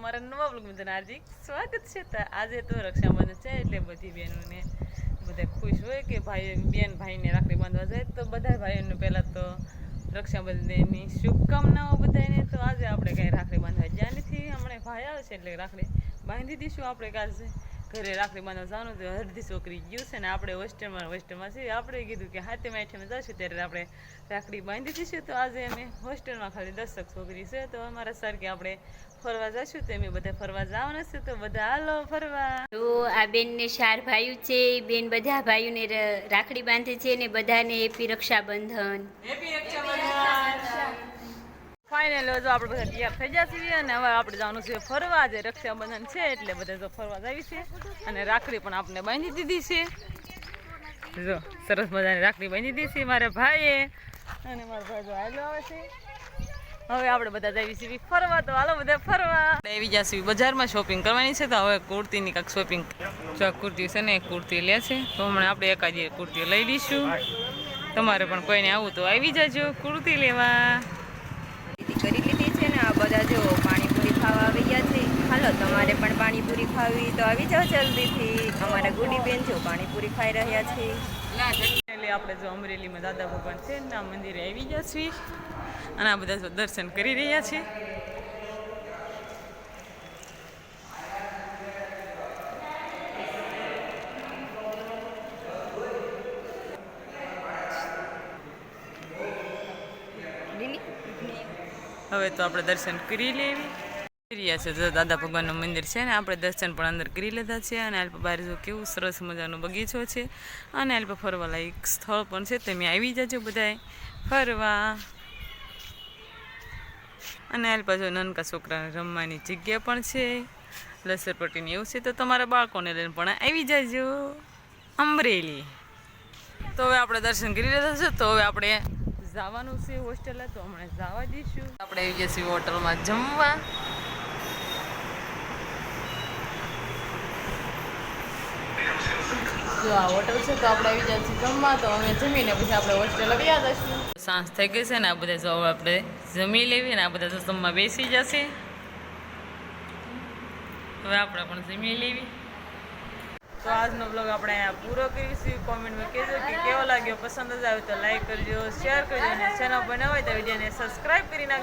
અમારા નવા બ્લોગમાં તને હાર્દિક સ્વાગત છે. તો આજે તો રક્ષાબંધન છે એટલે બધી બહેનોને બધા ખુશ હોય કે ભાઈ બેન ભાઈને રાખડી બાંધવા જાય. તો બધા ભાઈઓને પહેલાં તો રક્ષાબંધનની શુભકામનાઓ બધાને. તો આજે આપણે કાંઈ રાખડી બાંધવા જ્યાં નથી, હમણાં ભાઈ આવે છે એટલે રાખડી બાંધી દઈશું. આપણે કાલે ઘરે રાખડી બાંધવા જવાનું તો અડધી છોકરી ગયું છે ને આપણે હોસ્ટેલમાં છીએ. આપણે કીધું કે હાથેમાં આઠમાં જઈશું ત્યારે આપણે રાખડી બાંધી દઈશું. તો આજે અમે હોસ્ટેલમાં ખાલી 10 છોકરી છે. તો અમારા સર કે આપણે ફરવા જશું તો અમે બધા ફરવા જવાના છે. તો બધા હાલો ફરવા. તો આ બેનને 4 ભાઈઓ છે. બેન બધા ભાઈઓને રાખડી બાંધે છે ને બધાને happy Rakshabandhan. Happy Rakshabandhan. Final જો આપણે બધા તૈયાર થઈ ગયા છીએ અને હવે આપણે જવાનું છે ફરવા. જે રક્ષાબંધન છે એટલે બધા જો ફરવા જાવી છે અને રાખડી પણ આપણે બાંધી દીધી છે. જો સરસ મજાની રાખડી બાંધી દીધી છે મારા ભાઈએ અને મારા ભાઈ જો હાલો આવે છે. હવે આપણે બધા જઈએ છીએ ફરવા. તો હાલો બધા ફરવા. આવી જશે બજારમાં શોપિંગ કરવાની છે. તો હવે કુર્તીની કાંઈક શોપિંગ જો કુર્તી છે ને કુર્તી લે છે. તો હમણાં આપણે એકાદ કુર્તી લઈ લઈશું. તમારે પણ કોઈને આવું તો આવી જજો કુર્તી લેવા. કરી લીધી છે ને આ બધા જો પાણીપુરી ખાવા આવી ગયા છે. હાલો તમારે પણ પાણીપુરી ખાવી તો આવી જાઓ જલ્દીથી. અમારા ગુડી બેન જો પાણીપુરી ખાઈ રહ્યા છે. એટલે આપણે જો અમરેલીમાં દાદા ભગવાન છે ના મંદિરે આવી ગયા છીએ અને આ બધા દર્શન કરી રહ્યા છે. હવે તો આપણે દર્શન કરી લેવી રહ્યા છે. જો દાદા ભગવાનનું મંદિર છે ને આપણે દર્શન પણ અંદર કરી લીધા છે. અને અલ્પ બહાર જો કેવું સરસ મજાનો બગીચો છે અને અલ્પ ફરવા લાયક સ્થળ પણ છે. તમે આવી જજો બધાએ ફરવા. અને અલ્પ જો નાનકા છોકરાને રમવાની જગ્યા પણ છે, લસરપટ્ટીની એવું છે. તો તમારા બાળકોને લઈને પણ આવી જજો અમરેલી. તો હવે આપણે દર્શન કરી લીધા છે. તો હવે આપણે જવાનું છે હોસ્ટેલે. તો હમણાં જવા દઈશું. આપણે આવી જઈશું હોટલમાં જમવા. જો આ હોટલ છે તો આપણે આવી જઈશું જમવા. તો અમે જમીને પછી આપણે હોસ્ટેલે ગયા જઈશું. સાંજ થઈ ગઈ છે ને આ બધા જો આપણે જમી લેવી ને આ બધા જમવા બેસી જશે. હવે આપણે પણ જમી લેવી. તો આજનો બ્લોગ આપણે અહીંયા પૂરો કરીશું. કોમેન્ટમાં કહેજો કે કેવો લાગ્યો. પસંદ જ આવે તો લાઈક કરજો, શેર કરજો અને ચેનલ પર ન હોય તો વિડીયોને સબસ્ક્રાઈબ કરી નાખજો.